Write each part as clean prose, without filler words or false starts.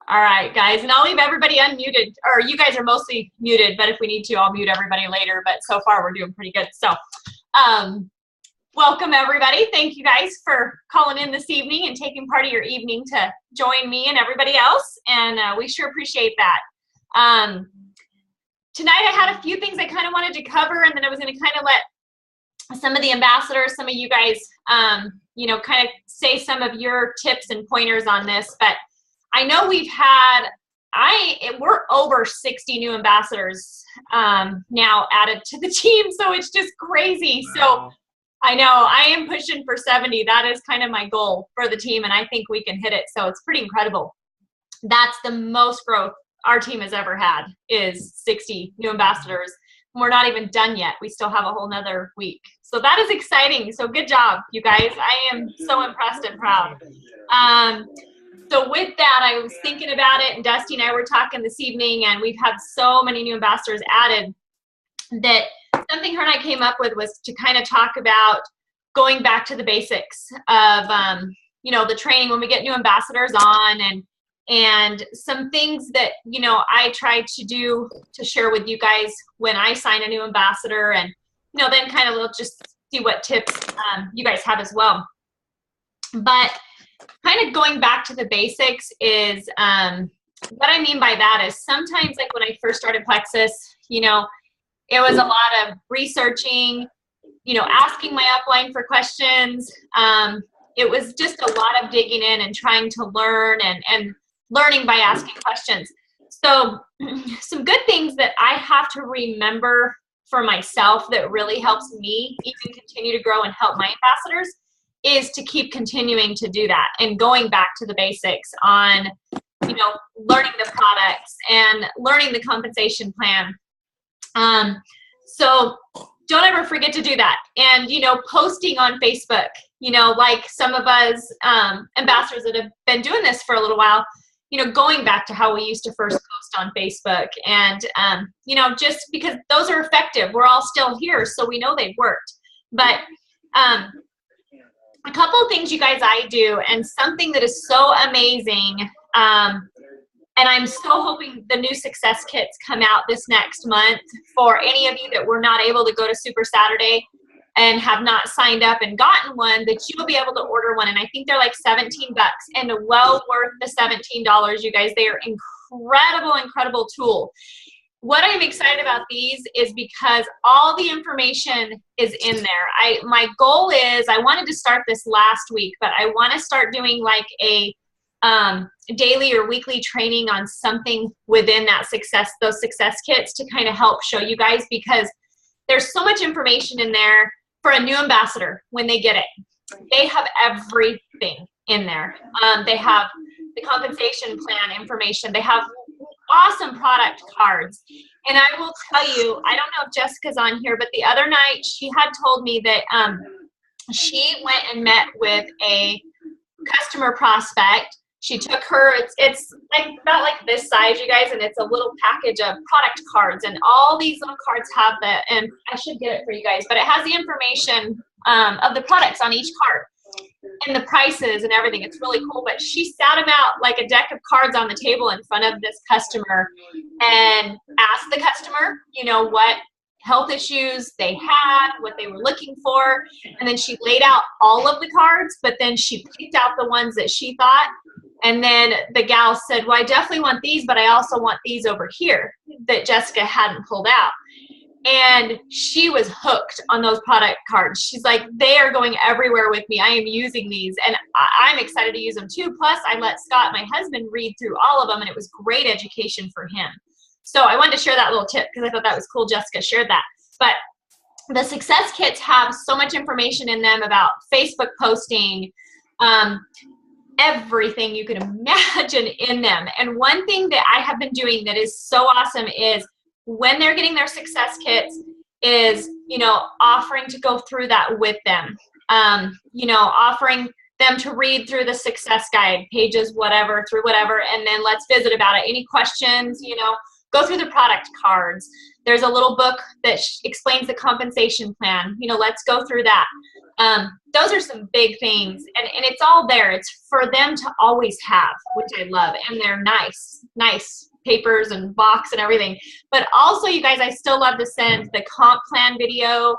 All right, guys, and I'll leave everybody unmuted, or you guys are mostly muted, but if we need to, I'll mute everybody later, but so far we're doing pretty good. So, welcome everybody. Thank you guys for calling in this evening and taking part of your evening to join me and everybody else, and we sure appreciate that. Tonight I had a few things I kind of wanted to cover, and then I was going to kind of let some of the ambassadors, some of you guys, kind of say some of your tips and pointers on this, but I know we're over 60 new ambassadors now added to the team, so it's just crazy. Wow. So I know I am pushing for 70. That is kind of my goal for the team, and I think we can hit it. So it's pretty incredible. That's the most growth our team has ever had, is 60 new ambassadors. We're not even done yet. We still have a whole nother week. So that is exciting. So good job, you guys. I am so impressed and proud. So with that, I was thinking about it, and Dusty and I were talking this evening, and we've had so many new ambassadors added that something her and I came up with was to kind of talk about going back to the basics of, the training when we get new ambassadors on, and some things that, I try to do to share with you guys when I sign a new ambassador, and, then kind of just see what tips you guys have as well. But kind of going back to the basics is, what I mean by that is sometimes, like when I first started Plexus, it was a lot of researching, asking my upline for questions. It was just a lot of digging in and trying to learn and learning by asking questions. So some good things that I have to remember for myself that really helps me even continue to grow and help my ambassadors is to keep continuing to do that and going back to the basics on, learning the products and learning the compensation plan. So don't ever forget to do that. And, posting on Facebook, like some of us ambassadors that have been doing this for a little while, going back to how we used to first post on Facebook, and, just because those are effective. We're all still here, so we know they've worked. But a couple of things, you guys, I do, and something that is so amazing, and I'm so hoping the new success kits come out this next month for any of you that were not able to go to Super Saturday and have not signed up and gotten one, that you will be able to order one. And I think they're like $17 and well worth the $17, you guys. They are incredible tool. What I'm excited about these is because all the information is in there. My goal is, I wanted to start this last week, but I want to start doing like a daily or weekly training on something within those success kits to kind of help show you guys, because there's so much information in there for a new ambassador when they get it. They have everything in there. They have the compensation plan information. They have awesome product cards. And I will tell you, I don't know if Jessica's on here, but the other night she had told me that she went and met with a customer prospect. She took her, it's like about like this size, you guys, and it's a little package of product cards, and all these little cards have and I should get it for you guys, but it has the information of the products on each card and the prices and everything. It's really cool. But she sat them out like a deck of cards on the table in front of this customer and asked the customer, what health issues they had, what they were looking for. And then she laid out all of the cards, but then she picked out the ones that she thought. And then the gal said, well, I definitely want these, but I also want these over here that Jessica hadn't pulled out. And she was hooked on those product cards. She's like, they are going everywhere with me. I am using these, and I'm excited to use them too. Plus, I let Scott, my husband, read through all of them, and it was great education for him. So I wanted to share that little tip because I thought that was cool. Jessica shared that. But the success kits have so much information in them about Facebook posting, everything you can imagine in them. And one thing that I have been doing that is so awesome is when they're getting their success kits is, offering to go through that with them, offering them to read through the success guide, pages, whatever, through whatever, and then let's visit about it. Any questions, go through the product cards. There's a little book that explains the compensation plan. Let's go through that. Those are some big things, and it's all there. It's for them to always have, which I love, and they're nice papers and box and everything. But also, you guys, I still love to send the comp plan video,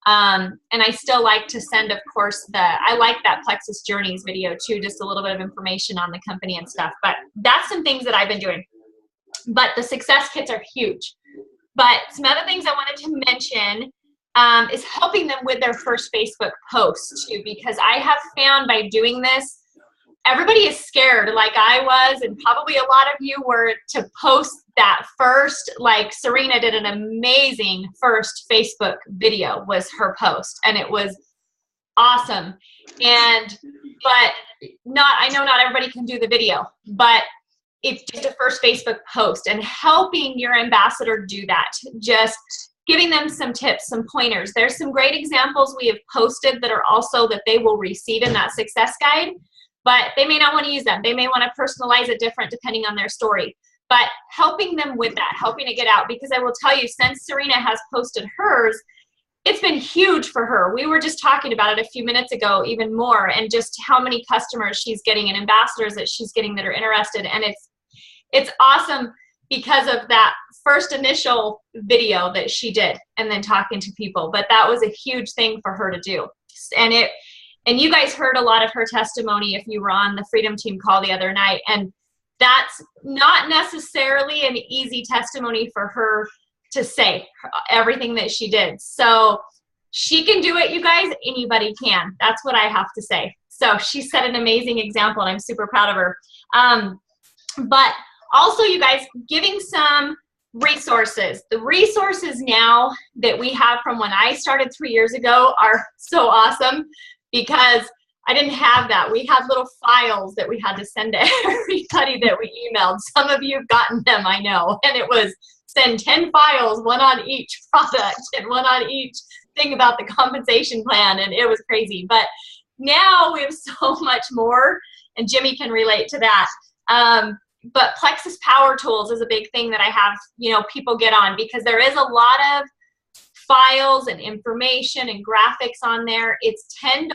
and I still like to send, of course, I like that Plexus Journeys video too, just a little bit of information on the company and stuff. But that's some things that I've been doing. But the success kits are huge. But some other things I wanted to mention is helping them with their first Facebook post too, because I have found by doing this, everybody is scared like I was, and probably a lot of you were, to post that first. Like Serena did an amazing first Facebook video, was her post, and it was awesome. But I know not everybody can do the video, but it's just a first Facebook post, and helping your ambassador do that, just giving them some tips, some pointers. There's some great examples we have posted that are also that they will receive in that success guide, but they may not want to use them. They may want to personalize it different depending on their story. But helping them with that, helping to get out, because I will tell you, since Serena has posted hers, it's been huge for her. We were just talking about it a few minutes ago, even more, and just how many customers she's getting and ambassadors that she's getting that are interested. And it's awesome because of that first initial video that she did, and then talking to people. But that was a huge thing for her to do. And you guys heard a lot of her testimony if you were on the Freedom Team call the other night. And that's not necessarily an easy testimony for her to say, everything that she did. So she can do it, you guys. Anybody can. That's what I have to say. So she set an amazing example, and I'm super proud of her. But also, you guys, giving some resources. The resources now that we have from when I started 3 years ago are so awesome, because I didn't have that. We had little files that we had to send to everybody that we emailed. Some of you have gotten them, I know. And it was send 10 files, one on each product and one on each thing about the compensation plan. And it was crazy. But now we have so much more, and Jimmy can relate to that. But Plexus Power Tools is a big thing that I have, people get on, because there is a lot of files and information and graphics on there. It's $10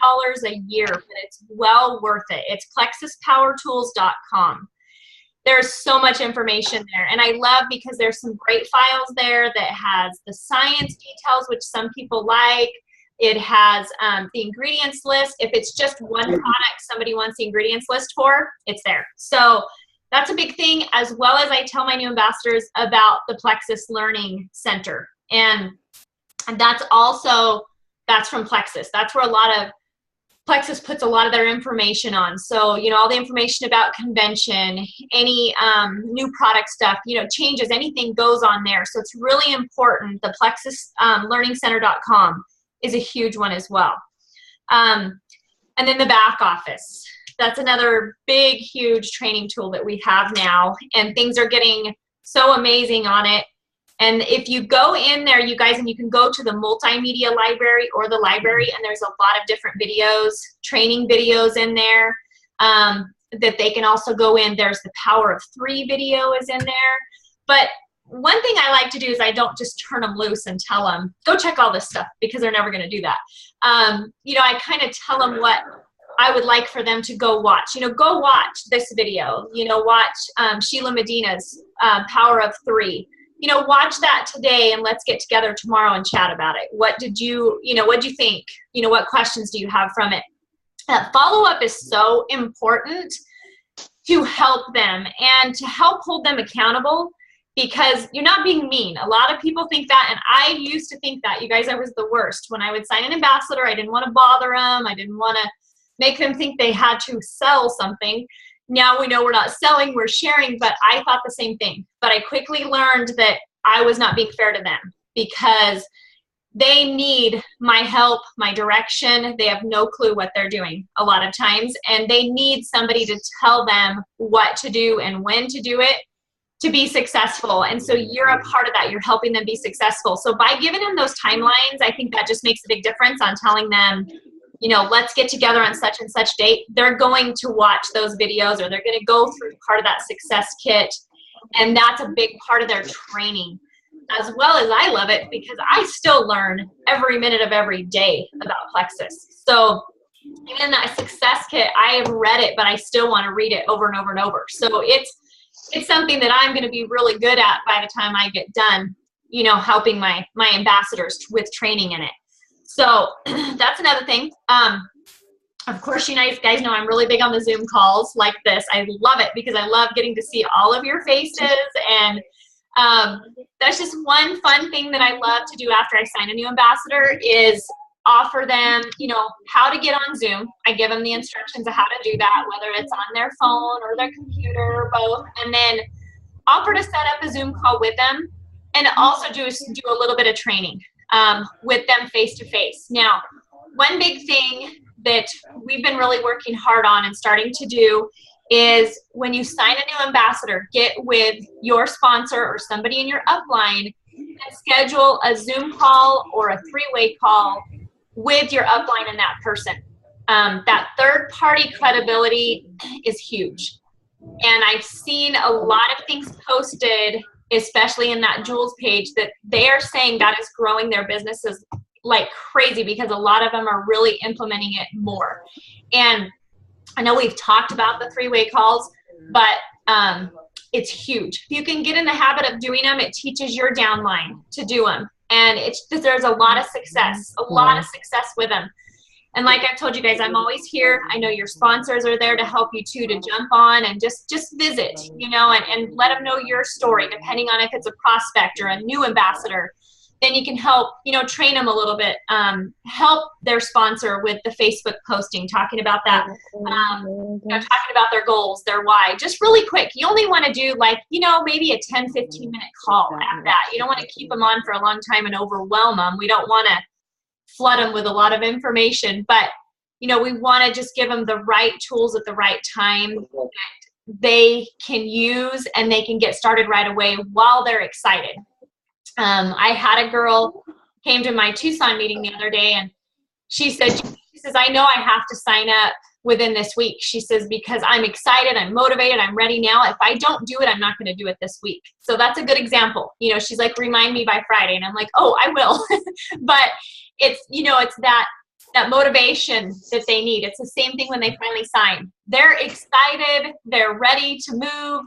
a year, but it's well worth it. It's plexuspowertools.com. There's so much information there, and I love, because there's some great files there that has the science details, which some people like. It has the ingredients list. If it's just one product somebody wants the ingredients list for, it's there. So that's a big thing, as well as I tell my new ambassadors about the Plexus Learning Center. And that's from Plexus. That's where Plexus puts a lot of their information on. So, all the information about convention, any new product stuff, changes, anything goes on there. So it's really important. The plexuslearningcenter.com is a huge one as well. And then the back office. That's another big, huge training tool that we have now, and things are getting so amazing on it. And if you go in there, you guys, and you can go to the multimedia library or the library, and there's a lot of different videos, training videos in there that they can also go in. There's the Power of 3 video is in there. But one thing I like to do is I don't just turn them loose and tell them, go check all this stuff, because they're never going to do that. I kind of tell them what I would like for them to go watch. Go watch this video. Watch Sheila Medina's Power of 3. Watch that today, and let's get together tomorrow and chat about it. What did you think? What questions do you have from it? Follow-up is so important to help them and to help hold them accountable, because you're not being mean. A lot of people think that, and I used to think that. You guys, I was the worst. When I would sign an ambassador, I didn't want to bother them. I didn't want to make them think they had to sell something. Now we know we're not selling, we're sharing, but I thought the same thing. But I quickly learned that I was not being fair to them, because they need my help, my direction. They have no clue what they're doing a lot of times, and they need somebody to tell them what to do and when to do it to be successful. And so you're a part of that. You're helping them be successful. So by giving them those timelines, I think that just makes a big difference on telling them, let's get together on such and such date. They're going to watch those videos, or they're going to go through part of that success kit. And that's a big part of their training. as well as I love it because I still learn every minute of every day about Plexus. So even in that success kit, I have read it, but I still want to read it over and over and over. So it's something that I'm going to be really good at by the time I get done, you know, helping my ambassadors with training in it. So that's another thing. Of course, you guys know I'm really big on the Zoom calls like this. I love it because I love getting to see all of your faces, and that's just one fun thing that I love to do after I sign a new ambassador is offer them, you know, how to get on Zoom. I give them the instructions of how to do that, whether it's on their phone or their computer or both, and then offer to set up a Zoom call with them, and also do a little bit of training with them face to face. Now, one big thing that we've been really working hard on and starting to do is when you sign a new ambassador, get with your sponsor or somebody in your upline and schedule a Zoom call or a three-way call with your upline and that person. That third-party credibility is huge. And I've seen a lot of things posted, especially in that Jules page, that they are saying that is growing their businesses like crazy because a lot of them are really implementing it more. And I know we've talked about the three-way calls, but it's huge. If you can get in the habit of doing them, it teaches your downline to do them. And there's a lot of success with them. And like I've told you guys, I'm always here. I know your sponsors are there to help you too, to jump on and just visit, you know, and let them know your story, depending on if it's a prospect or a new ambassador. Then you can help, you know, train them a little bit, help their sponsor with the Facebook posting, talking about that, you know, talking about their goals, their why, just really quick. You only want to do like, you know, maybe a 10, 15-minute call at that. You don't want to keep them on for a long time and overwhelm them. We don't want to flood them with a lot of information, but, you know, we want to just give them the right tools at the right time that they can use and they can get started right away while they're excited. I had a girl came to my Tucson meeting the other day, and she says, I know I have to sign up within this week. She says, because I'm excited, I'm motivated, I'm ready now. If I don't do it, I'm not going to do it this week. So that's a good example. You know, she's like, remind me by Friday. And I'm like, oh, I will. But it's, you know, it's that motivation that they need. It's the same thing when they finally sign. They're excited. They're ready to move.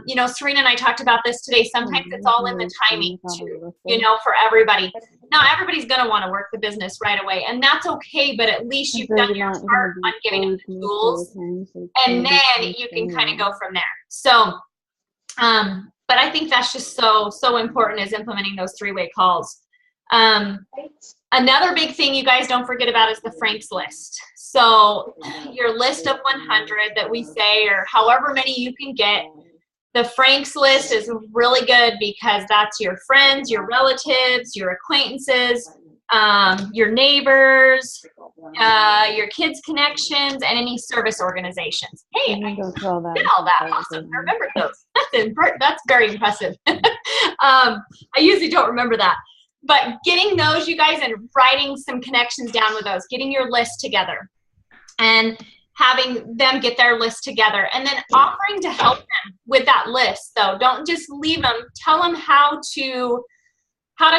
You know, Serena and I talked about this today. Sometimes it's all in the timing too, you know, for everybody. Now, everybody's going to want to work the business right away, and that's okay, but at least you've done your part on giving them the tools, and then you can kind of go from there. So, but I think that's just so important, is implementing those three-way calls. Another big thing you guys don't forget about is the Frank's list. So your list of 100 that we say, or however many you can get, the Frank's list is really good because that's your friends, your relatives, your acquaintances, your neighbors, your kids' connections, and any service organizations. Hey, I did all that. Awesome. I remembered those. That's very impressive. I usually don't remember that. But getting those, you guys, and writing some connections down with those, getting your list together and having them get their list together, and then offering to help them with that list. So don't just leave them. Tell them how to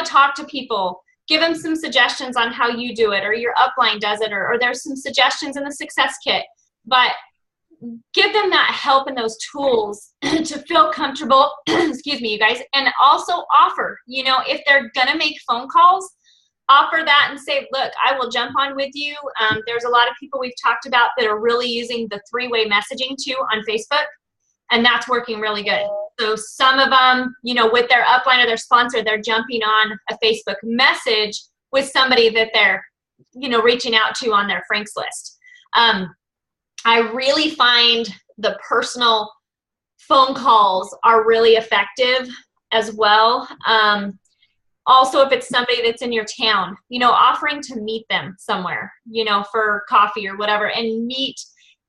talk to people. Give them some suggestions on how you do it, or your upline does it, or there's some suggestions in the success kit. But give them that help and those tools to feel comfortable, excuse me, you guys, and also offer, you know, if they're going to make phone calls, offer that and say, look, I will jump on with you. There's a lot of people we've talked about that are really using the three-way messaging too on Facebook, and that's working really good. So some of them, you know, with their upline or their sponsor, they're jumping on a Facebook message with somebody that they're, you know, reaching out to on their Frank's list. I really find the personal phone calls are really effective as well. Also, if it's somebody that's in your town, you know, offering to meet them somewhere, you know, for coffee or whatever, and meet.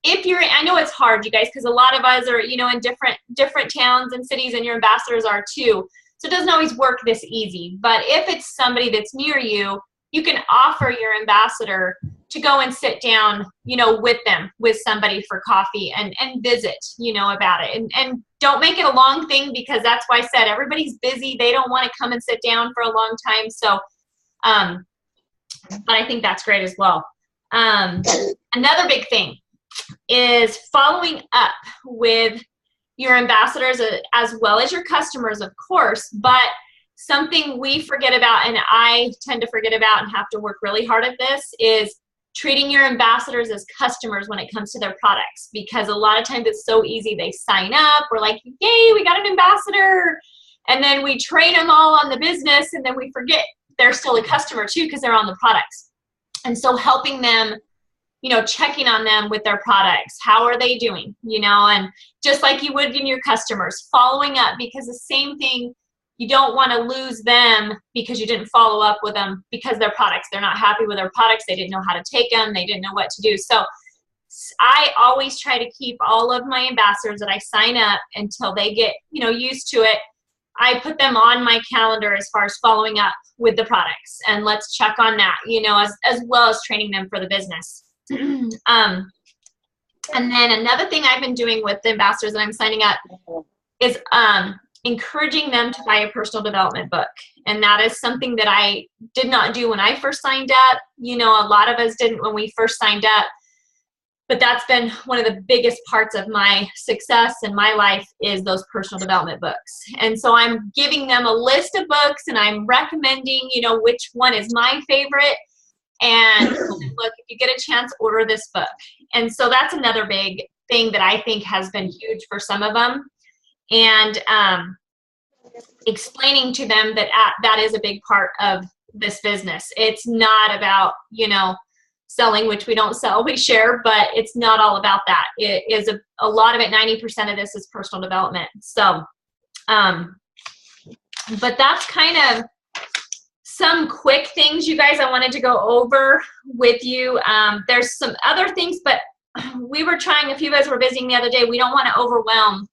If you're, I know it's hard, you guys, because a lot of us are, you know, in different towns and cities, and your ambassadors are too. So it doesn't always work this easy. But if it's somebody that's near you, you can offer your ambassador to go and sit down, you know, with them, with somebody for coffee and visit, you know, about it and don't make it a long thing, because that's why I said everybody's busy. They don't want to come and sit down for a long time. So, but I think that's great as well. Another big thing is following up with your ambassadors as well as your customers, of course, but something we forget about, and I tend to forget about and have to work really hard at this, is treating your ambassadors as customers when it comes to their products, because a lot of times it's so easy. They sign up, we're like, yay, we got an ambassador, and then we train them all on the business, and then we forget they're still a customer too, because they're on the products. And so helping them, checking on them with their products, how are they doing, and just like you would in your customers, following up, because the same thing, you don't want to lose them because you didn't follow up with them because their products, they're not happy with their products, they didn't know how to take them, they didn't know what to do. So I always try to keep all of my ambassadors that I sign up until they get, used to it. I put them on my calendar as far as following up with the products, and let's check on that, as well as training them for the business. And then another thing I've been doing with the ambassadors that I'm signing up is encouraging them to buy a personal development book. And that is something that I did not do when I first signed up. A lot of us didn't when we first signed up, but that's been one of the biggest parts of my success in my life, is those personal development books. And so I'm giving them a list of books, and I'm recommending, which one is my favorite. And look, if you get a chance, order this book. And so that's another big thing that I think has been huge for some of them. And explaining to them that that is a big part of this business. It's not about, selling, which we don't sell, we share, but it's not all about that. It is a lot of it, 90% of this is personal development. So, but that's kind of some quick things, you guys, I wanted to go over with you. There's some other things, but we were trying, a few of us were visiting the other day, we don't want to overwhelm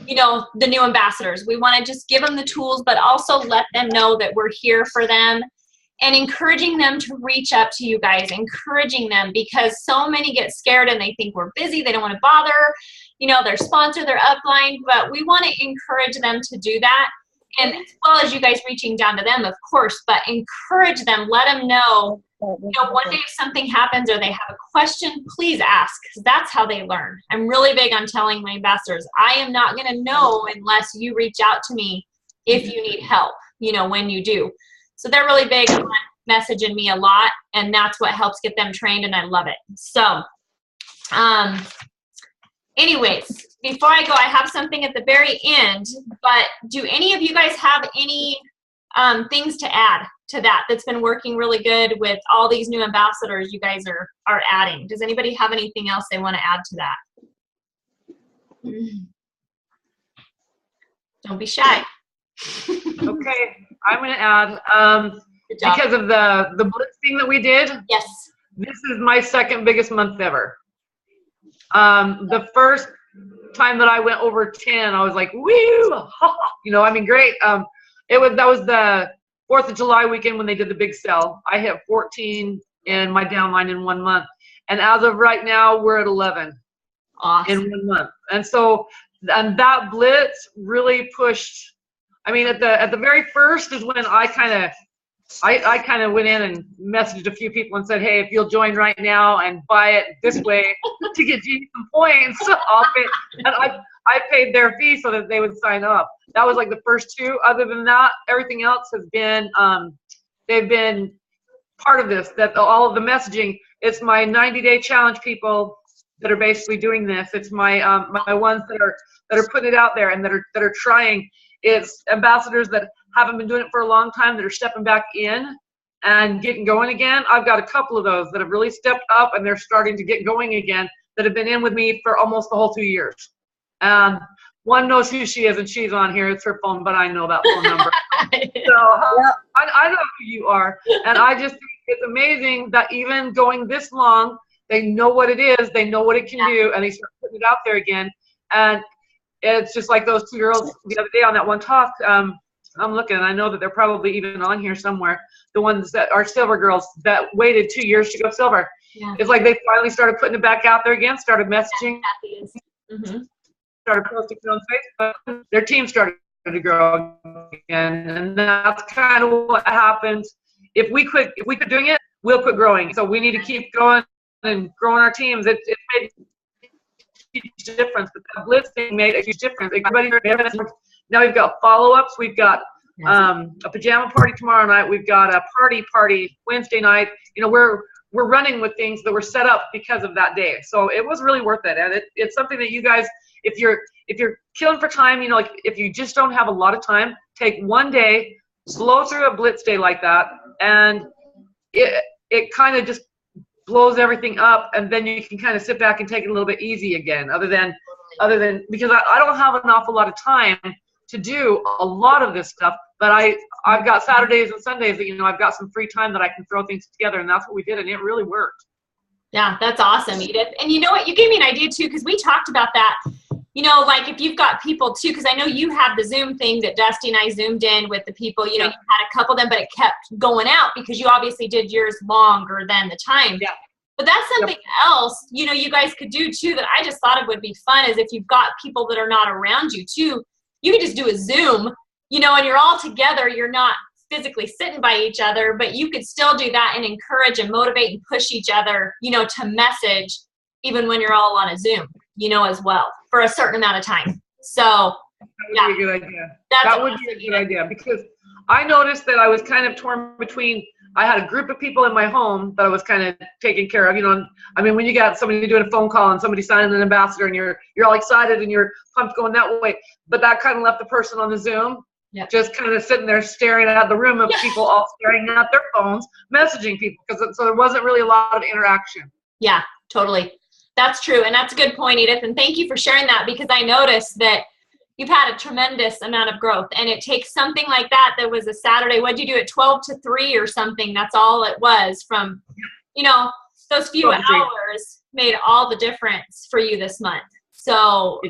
the new ambassadors. We want to just give them the tools, but also let them know that we're here for them, and encouraging them to reach up to you guys, encouraging them, because so many get scared and they think we're busy. They don't want to bother, their sponsor, their upline, but we want to encourage them to do that. And as well as you guys reaching down to them, of course, but encourage them, let them know, one day if something happens or they have a question, please ask, because that's how they learn. I'm really big on telling my ambassadors, I am not going to know unless you reach out to me if you need help, when you do. So they're really big on messaging me a lot, and that's what helps get them trained, and I love it. So, anyways, before I go, I have something at the very end, but do any of you guys have any things to add to that's been working really good with all these new ambassadors you guys are adding? Does anybody have anything else they want to add to that? Don't be shy. Okay, I'm going to add, because of the Blitz thing that we did. Yes. This is my second biggest month ever. The first time that I went over 10, I was like, woo, great. That was the 4th of July weekend when they did the big sale. I hit 14 in my downline in 1 month. And as of right now, we're at 11 awesome. in 1 month. And so, and that Blitz really pushed, at the very first is when I kind of went in and messaged a few people and said, hey, if you'll join right now and buy it this way to get you some points, I'll pay. And I paid their fee so that they would sign up. That was like the first two. Other than that, everything else has been, they've been part of this, that all of the messaging. It's my 90-day challenge people that are basically doing this. It's my my ones that are putting it out there and that are trying. It's ambassadors that haven't been doing it for a long time that are stepping back in and getting going again. I've got a couple of those that have really stepped up and they're starting to get going again, that have been in with me for almost the whole 2 years. One knows who she is and she's on here. It's her phone, but I know that phone number. So I know who you are. And I just think it's amazing that even going this long, they know what it is, they know what it can do, and they start putting it out there again. And it's just like those two girls the other day on that one talk. I'm looking, and I know that they're probably even on here somewhere. The ones that are silver girls that waited 2 years to go silver. Yeah. It's like they finally started putting it back out there again, started messaging. Mm-hmm. started posting on Facebook, their team started to grow again. And that's kind of what happens. If we quit doing it, we'll quit growing. So we need to keep going and growing our teams. It made a huge difference. But that Blitz thing made a huge difference. Now we've got follow-ups. We've got a pajama party tomorrow night. We've got a party Wednesday night. You know, we're running with things that were set up because of that day. So it was really worth it. And it's something that you guys, if you're killing for time, you know, like if you just don't have a lot of time, take one day, blow through a Blitz day like that, and it kind of just blows everything up, and then you can kind of sit back and take it a little bit easy again, other than because I don't have an awful lot of time to do a lot of this stuff, but I've got Saturdays and Sundays that, you know, I've got some free time that I can throw things together, and that's what we did, and it really worked. Yeah, that's awesome, Edith. And you know what, you gave me an idea too, because we talked about that. You know, like if you've got people too, because I know you have the Zoom thing that Dusty and I Zoomed in with the people, you know, you had a couple of them, but it kept going out because you obviously did yours longer than the time. Yeah. But that's something else, you know, you guys could do too that I just thought it would be fun is if you've got people that are not around you too, you could just do a Zoom, you know, and you're all together, you're not physically sitting by each other, but you could still do that and encourage and motivate and push each other, you know, to message even when you're all on a Zoom, you know, as well for a certain amount of time. So that would be a good idea. That would be a good idea, because I noticed that I was kind of torn between, I had a group of people in my home that I was kind of taking care of, you know. I mean, when you got somebody doing a phone call and somebody signing an ambassador and you're all excited and you're pumped going that way, but that kind of left the person on the Zoom just kind of sitting there staring at the room of people all staring at their phones, messaging people, so there wasn't really a lot of interaction. Yeah, totally. That's true. And that's a good point, Edith. And thank you for sharing that, because I noticed that you've had a tremendous amount of growth, and it takes something like that was a Saturday. What'd you do at 12 to 3 or something? That's all it was from, you know, those few hours made all the difference for you this month. So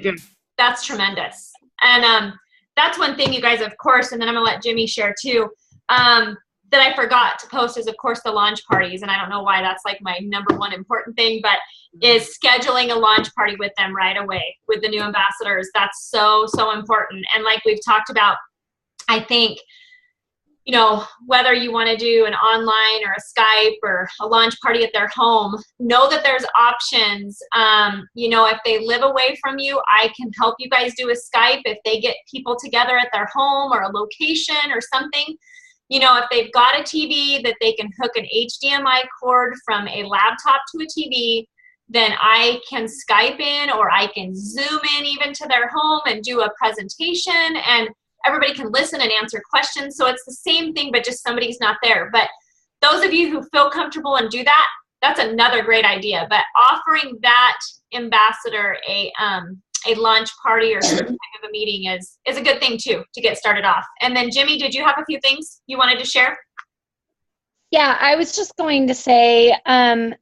that's tremendous. And that's one thing, you guys, of course, and then I'm gonna let Jimmy share too, that I forgot to post is, of course, the launch parties. And I don't know why that's like my number one important thing, but is scheduling a launch party with them right away with the new ambassadors. That's so, so important. And like we've talked about, I think, you know, whether you want to do an online or a Skype or a launch party at their home, know that there's options. You know, if they live away from you, I can help you guys do a Skype if they get people together at their home or a location or something. You know, if they've got a TV that they can hook an HDMI cord from a laptop to a TV, then I can Skype in, or I can Zoom in even to their home and do a presentation, and everybody can listen and answer questions. So it's the same thing, but just somebody's not there. But those of you who feel comfortable and do that, that's another great idea. But offering that ambassador a lunch party or some type of a meeting is a good thing too, to get started off. And then Jimmy, did you have a few things you wanted to share? Yeah, I was just going to say,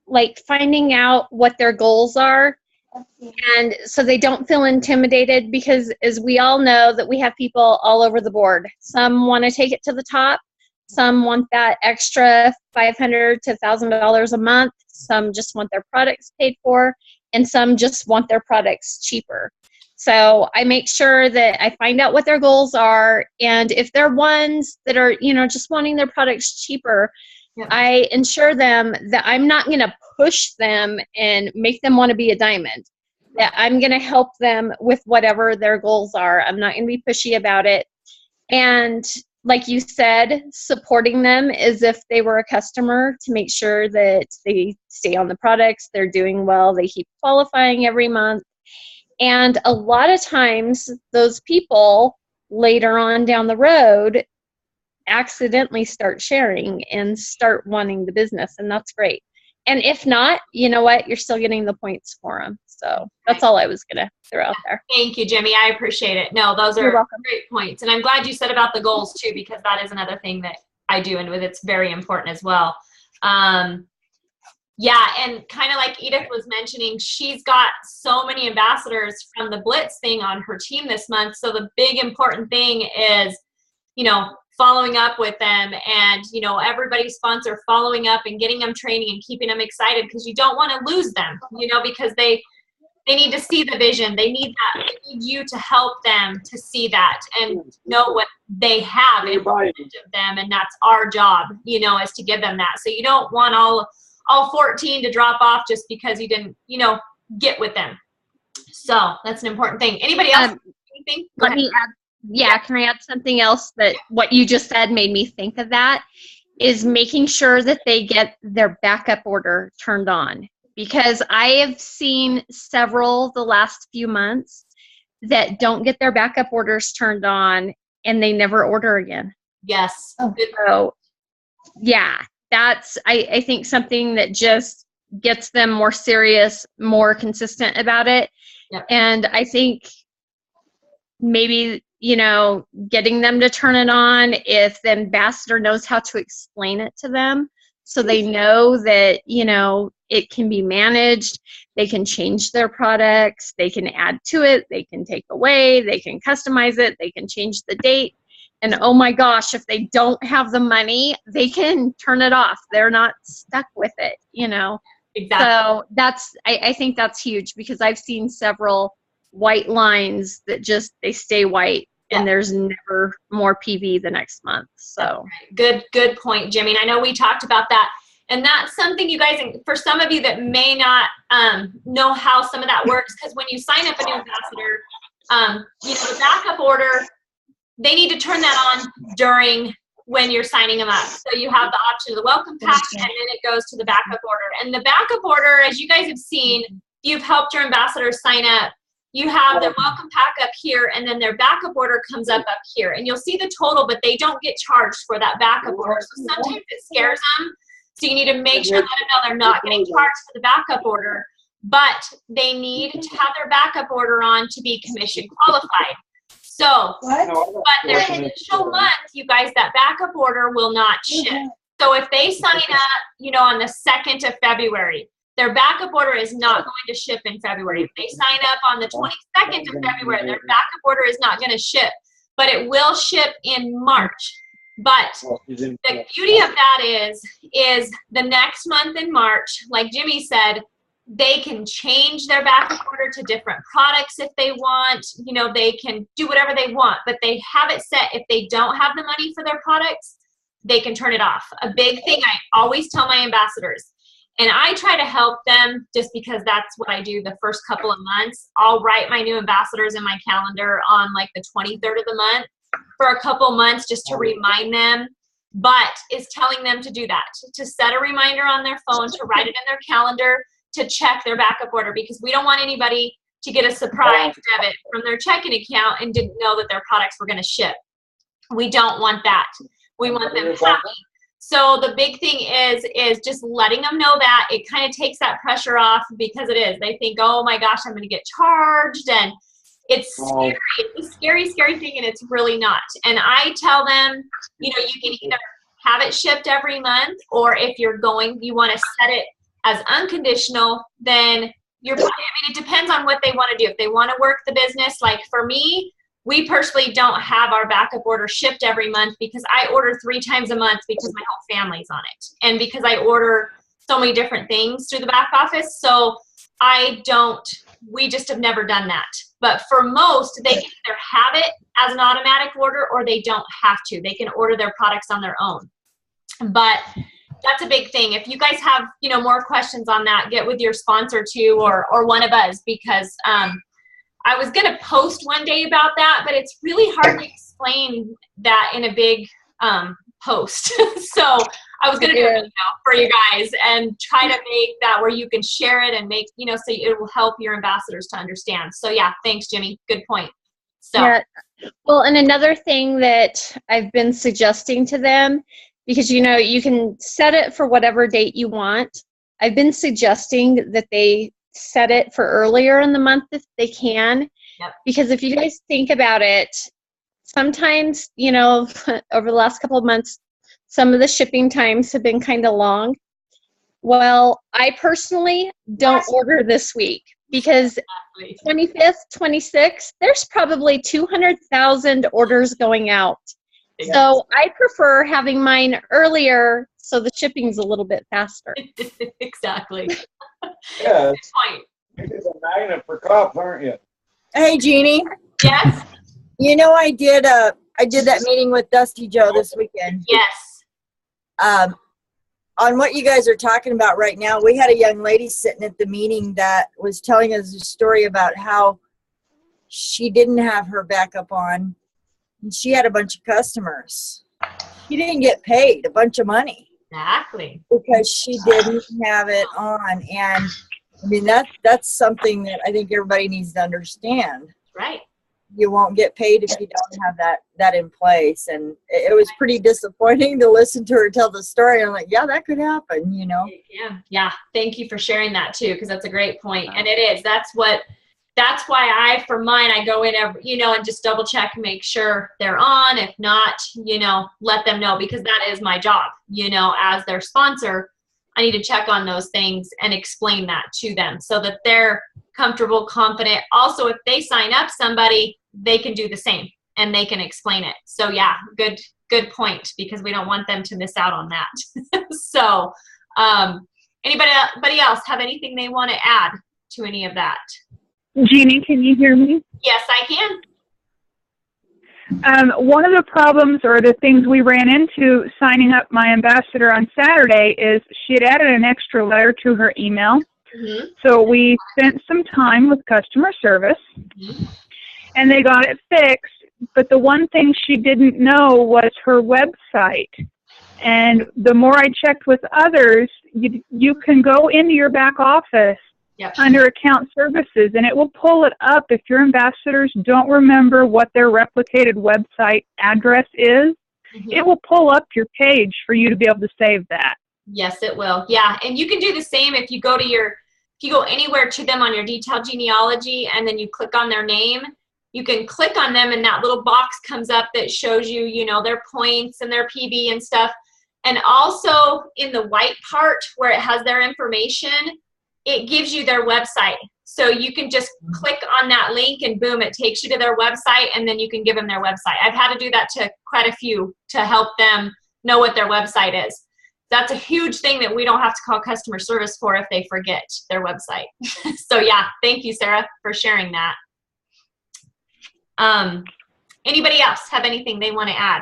like finding out what their goals are, and so they don't feel intimidated, because as we all know that we have people all over the board. Some want to take it to the top. Some want that extra $500 to $1,000 a month. Some just want their products paid for, and some just want their products cheaper. So I make sure that I find out what their goals are, and if they're ones that are, you know, just wanting their products cheaper, I ensure them that I'm not going to push them and make them want to be a diamond. That I'm going to help them with whatever their goals are. I'm not going to be pushy about it. And like you said, supporting them as if they were a customer, to make sure that they stay on the products, they're doing well, they keep qualifying every month. And a lot of times those people later on down the road accidentally start sharing and start wanting the business, and that's great. And if not, you know what, you're still getting the points for them. So that's all I was gonna throw out there. Thank you, Jimmy. I appreciate it. No, those are great points. And I'm glad you said about the goals too, because that is another thing that I do, and with it's very important as well. Yeah, and kind of like Edith was mentioning, she's got so many ambassadors from the Blitz thing on her team this month. So the big important thing is, you know, following up with them, and, you know, everybody's sponsor following up and getting them training and keeping them excited, because you don't want to lose them, you know, because they They need to see the vision. They need that. They need you to help them to see that and know what they have in front of them. And that's our job, you know, is to give them that. So you don't want all 14 to drop off just because you didn't, you know, get with them. So that's an important thing. Anybody else? Anything? Go ahead. Let me add, yeah, can I add something else that what you just said made me think of that is making sure that they get their backup order turned on. Because I have seen several the last few months that don't get their backup orders turned on and they never order again. Yes. So, yeah, that's, I think, something that just gets them more serious, more consistent about it. Yep. And I think maybe, you know, getting them to turn it on if the ambassador knows how to explain it to them so they know that, you know, it can be managed. They can change their products. They can add to it. They can take away. They can customize it. They can change the date. And oh my gosh, if they don't have the money, they can turn it off. They're not stuck with it, you know? Exactly. So that's, I think that's huge because I've seen several white lines that just, they stay white and there's never more PV the next month. So good point, Jimmy. And I know we talked about that. And that's something you guys, for some of you that may not know how some of that works, because when you sign up a new ambassador, you know, the backup order, they need to turn that on during when you're signing them up. So you have the option of the welcome pack, and then it goes to the backup order. And the backup order, as you guys have seen, you've helped your ambassadors sign up. You have their welcome pack up here, and then their backup order comes up here. And you'll see the total, but they don't get charged for that backup order. So sometimes it scares them. So you need to make sure, let them know they're not getting charged for the backup order, but they need to have their backup order on to be commission qualified. So, but their initial month, you guys, that backup order will not ship. So if they sign up, you know, on the 2nd of February, their backup order is not going to ship in February. If they sign up on the 22nd of February, their backup order is not going to ship, but it will ship in March. But the beauty of that is the next month in March, like Jimmy said, they can change their backup order to different products if they want. You know, they can do whatever they want, but they have it set. If they don't have the money for their products, they can turn it off. A big thing I always tell my ambassadors, and I try to help them just because that's what I do the first couple of months. I'll write my new ambassadors in my calendar on like the 23rd of the month for a couple months just to remind them, but is telling them to do that, to set a reminder on their phone, to write it in their calendar, to check their backup order, because we don't want anybody to get a surprise debit from their checking account and didn't know that their products were going to ship. We don't want that. We want them happy. So the big thing is just letting them know that. It kind of takes that pressure off, because it is. They think, oh my gosh, I'm going to get charged, and it's scary. It's a scary, scary thing, and it's really not. And I tell them, you know, you can either have it shipped every month, or if you're going, you want to set it as unconditional, then you're, I mean, it depends on what they want to do. If they want to work the business, like for me, we personally don't have our backup order shipped every month because I order 3 times a month because my whole family's on it. And because I order so many different things through the back office. So we just have never done that. But for most, they can either have it as an automatic order or they don't have to. They can order their products on their own. But that's a big thing. If you guys have, you know, more questions on that, get with your sponsor too, or one of us, because I was going to post one day about that, but it's really hard to explain that in a big post. So I was going to do a video for you guys and try to make that where you can share it and make, you know, so it will help your ambassadors to understand. So yeah, thanks, Jimmy. Good point. So. Yeah. Well, and another thing that I've been suggesting to them, because, you know, you can set it for whatever date you want. I've been suggesting that they set it for earlier in the month if they can. Yep. Because if you guys think about it, sometimes, you know, over the last couple of months, some of the shipping times have been kind of long. Well, I personally don't order this week because 25th, 26th, there's probably 200,000 orders going out. So I prefer having mine earlier so the shipping's a little bit faster. Exactly. Yeah. Good point. You're just a magnet for cops, aren't you? Hey, Jeannie. Yes. You know, I did that meeting with Dusty Joe this weekend. Yes. On what you guys are talking about right now, we had a young lady sitting at the meeting that was telling us a story about how she didn't have her backup on, and she had a bunch of customers. She didn't get paid a bunch of money. Exactly. Because she didn't have it on. And I mean, that's something that I think everybody needs to understand. Right. You won't get paid if you don't have that in place. And it was pretty disappointing to listen to her tell the story. I'm like, yeah, that could happen, you know? Yeah. Thank you for sharing that too, because that's a great point. And it is. That's why for mine, I go in every, and just double check and make sure they're on. If not, let them know, because that is my job, as their sponsor. I need to check on those things and explain that to them so that they're comfortable, confident. Also, if they sign up somebody, they can do the same and they can explain it. So yeah, good point, because we don't want them to miss out on that. So anybody else have anything they want to add to any of that? Jeannie, can you hear me? Yes, I can. One of the problems or the things we ran into signing up my ambassador on Saturday is she had added an extra letter to her email. Mm-hmm. So we spent some time with customer service, mm-hmm. and they got it fixed. But the one thing she didn't know was her website. And the more I checked with others, you can go into your back office. Yep. Under account services, and it will pull it up if your ambassadors don't remember what their replicated website address is. Mm-hmm. It will pull up your page for you to be able to save that. Yes, it will. Yeah, and you can do the same if you go anywhere to them on your detailed genealogy, and then you click on their name. You can click on them, and that little box comes up that shows you, their points and their PB and stuff. And also in the white part where it has their information, it gives you their website. So you can just click on that link and boom, it takes you to their website, and then you can give them their website. I've had to do that to quite a few to help them know what their website is. That's a huge thing that we don't have to call customer service for if they forget their website. So yeah, thank you, Sarah, for sharing that. Anybody else have anything they want to add?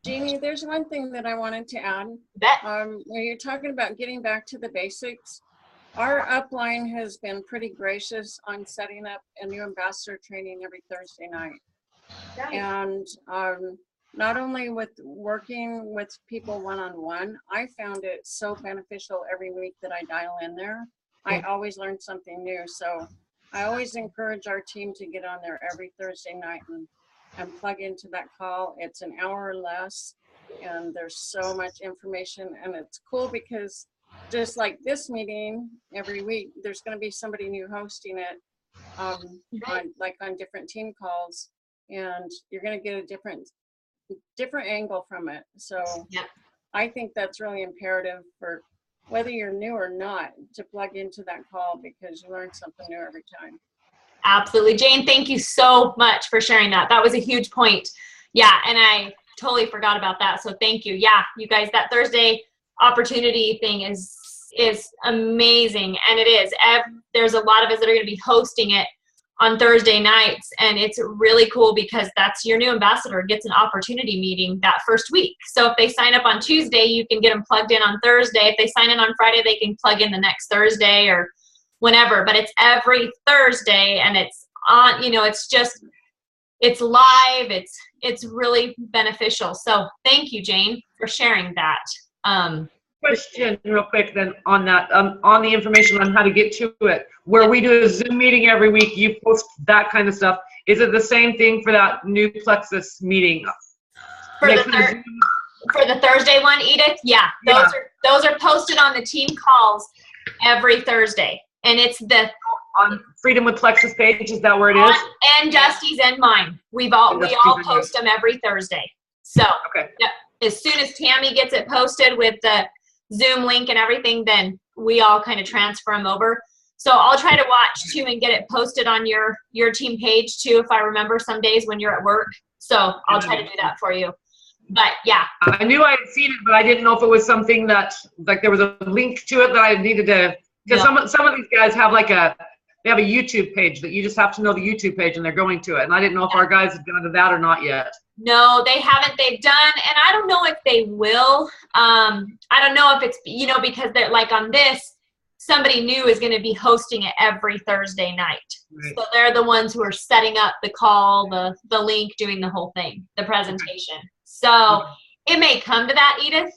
Jeannie, there's one thing that I wanted to add. When you're talking about getting back to the basics, our upline has been pretty gracious on setting up a new ambassador training every Thursday night. Nice. And not only with working with people one-on-one, I found it so beneficial every week that I dial in there. I always learn something new. So I always encourage our team to get on there every Thursday night and plug into that call. It's an hour or less, and there's so much information, and it's cool because just like this meeting every week, there's going to be somebody new hosting it on different team calls, and you're going to get a different angle from it. So yeah. I think that's really imperative for whether you're new or not to plug into that call, because you learn something new every time. Absolutely. Jane, thank you so much for sharing that. That was a huge point. Yeah, and I totally forgot about that. So thank you. Yeah, you guys, that Thursday opportunity thing is amazing. And it is. There's a lot of us that are going to be hosting it on Thursday nights. And it's really cool because that's your new ambassador gets an opportunity meeting that first week. So if they sign up on Tuesday, you can get them plugged in on Thursday. If they sign in on Friday, they can plug in the next Thursday or whenever, but it's every Thursday, and it's on, it's live. It's really beneficial. So thank you, Jane, for sharing that. Question real quick then on that, on the information on how to get to it, where we do a Zoom meeting every week, you post that kind of stuff. Is it the same thing for that new Plexus meeting? For the Thursday one, Edith? Yeah, those are posted on the team calls every Thursday. And it's on Freedom with Plexus page, is that where it is? And Dusty's and mine. We all post them every Thursday. So okay. Yep. As soon as Tammy gets it posted with the Zoom link and everything, then we all kind of transfer them over. So I'll try to watch too and get it posted on your team page too, if I remember some days when you're at work. So I'll try to do that for you. But yeah. I knew I had seen it, but I didn't know if it was something that, like there was a link to it that I needed to Because some of these guys have they have a YouTube page that you just have to know the YouTube page and they're going to it. And I didn't know if our guys had gone to that or not yet. No, they haven't. They've done, and I don't know if they will. I don't know if it's, because they're like on this, somebody new is going to be hosting it every Thursday night. Right. So they're the ones who are setting up the call, the link, doing the whole thing, the presentation. So it may come to that, Edith,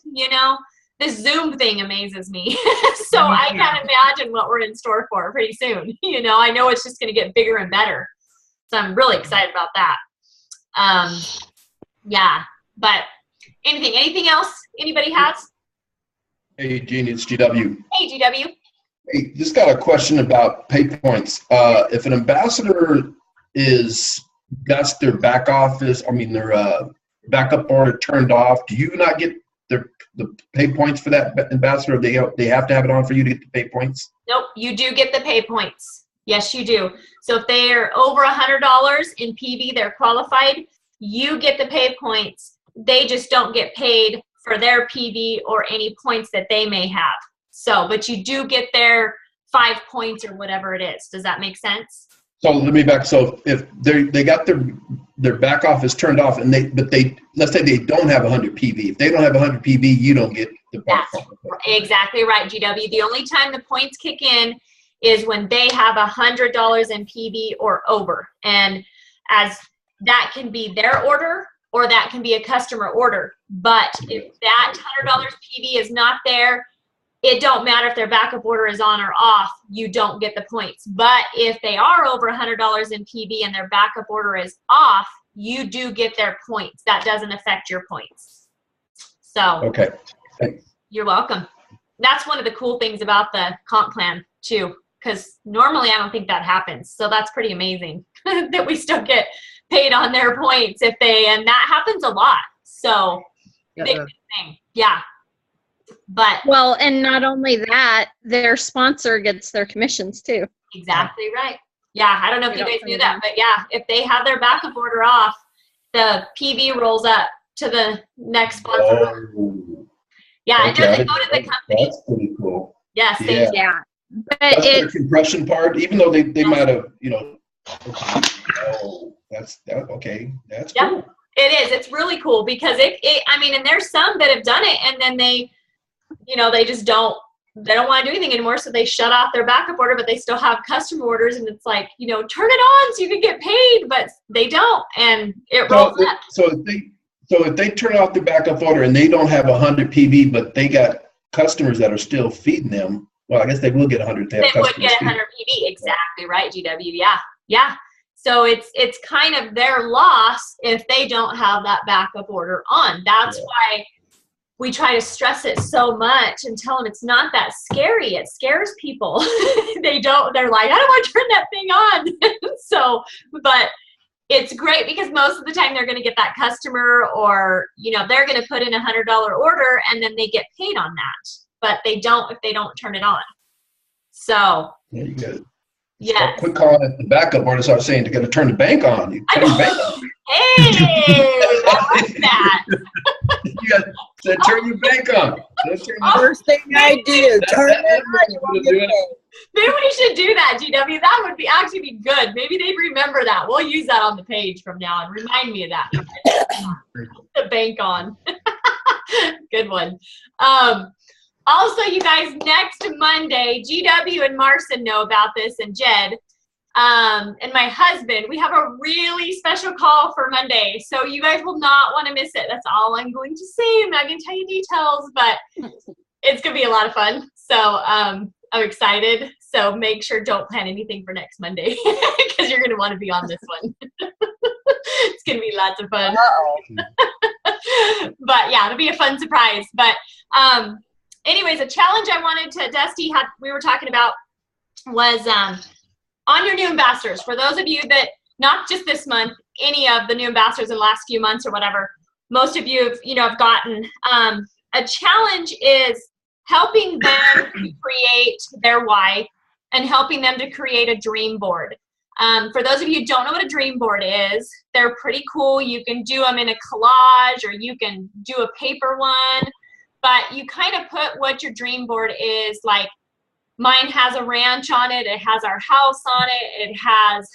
This Zoom thing amazes me. So I can't imagine what we're in store for pretty soon. I know it's just going to get bigger and better. So I'm really excited about that. Yeah, but anything else anybody has? Hey, Jeannie, it's GW. Hey, GW. Hey, just got a question about pay points. If an ambassador got their back office, their backup order turned off, do you not get the pay points for that ambassador? They have to have it on for you to get the pay points? Nope, you do get the pay points. Yes, you do. So if they're over $100 in PV, they're qualified, you get the pay points. They just don't get paid for their PV or any points that they may have. So, but you do get their 5 points or whatever it is. Does that make sense? So let me back. So if they got their back office turned off and let's say they don't have 100 PV. If they don't have 100 PV, you don't get the back office. Exactly right, GW. The only time the points kick in is when they have $100 in PV or over. And as that can be their order or that can be a customer order. But if that $100 PV is not there, it don't matter if their backup order is on or off, you don't get the points. But if they are over $100 in PV and their backup order is off, you do get their points. That doesn't affect your points. So okay, thanks. You're welcome. That's one of the cool things about the comp plan too, because normally I don't think that happens. So that's pretty amazing that we still get paid on their points and that happens a lot. So big thing. Yeah. But well, and not only that, their sponsor gets their commissions too. Exactly right. Yeah, I don't know if you guys knew that, but yeah, if they have their backup order off, the PV rolls up to the next sponsor. Oh, yeah, okay. It doesn't go to the company. That's pretty cool. Yes, yeah. But That's the compression part, even though they might have, that's okay. That's cool. It is. It's really cool because and there's some that have done it and then they just don't want to do anything anymore. So they shut off their backup order, but they still have customer orders and it's like, turn it on so you can get paid, but they don't. And it rolls up. So if they turn off their backup order and they don't have 100 PV, but they got customers that are still feeding them, well, I guess they will get 100. They would get 100 PV. Exactly right, GW. Yeah. Yeah. So it's kind of their loss if they don't have that backup order on. That's why we try to stress it so much and tell them it's not that scary. It scares people. They're like, I don't want to turn that thing on. So, but it's great because most of the time they're going to get that customer or, they're going to put in $100 order and then they get paid on that. But they don't if they don't turn it on. So. Yeah, you got it. Yeah. Quit calling it the backup order. Start saying they're going to turn the bank on. You turn the bank on. Hey, I like that. You got to turn your bank on. First thing I do, turn it on. You won't get paid. Maybe we should do that, GW. That would actually be good. Maybe they'd remember that. We'll use that on the page from now on. Remind me of that. The bank on. Good one. Also, you guys, next Monday, GW and Marson know about this, and Jed, and my husband, we have a really special call for Monday. So you guys will not want to miss it. That's all I'm going to say. I'm not going to tell you details, but it's going to be a lot of fun. So I'm excited. So make sure don't plan anything for next Monday because you're going to want to be on this one. It's going to be lots of fun. But yeah, it'll be a fun surprise. But anyways, a challenge I wanted to, Dusty we were talking about was on your new ambassadors. For those of you that, not just this month, any of the new ambassadors in the last few months or whatever, most of you have gotten, a challenge is helping them to create their why and helping them to create a dream board. For those of you who don't know what a dream board is, they're pretty cool. You can do them in a collage or you can do a paper one, but you kind of put what your dream board is like Mine has a ranch on it. It has our house on it. It has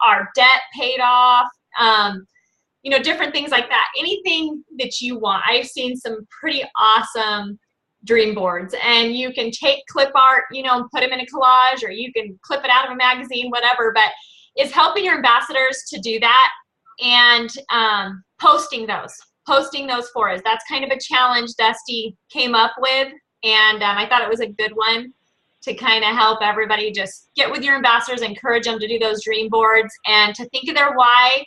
our debt paid off. You know, different things like that. Anything that you want. I've seen some pretty awesome dream boards, and you can take clip art, you know, and put them in a collage, or you can clip it out of a magazine, whatever, but it's helping your ambassadors to do that, and posting those for us. That's kind of a challenge Dusty came up with, and I thought it was a good one to kind of help everybody just get with your ambassadors, encourage them to do those dream boards and to think of their why,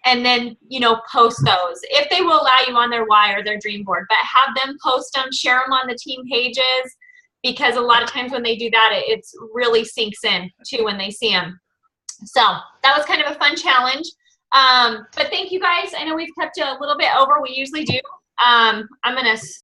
and then, you know, post those if they will allow you on their why or their dream board, but have them post them, share them on the team pages, because a lot of times when they do that, it's really sinks in too when they see them. So that was kind of a fun challenge. But thank you guys. I know we've kept you a little bit over. We usually do. I'm going to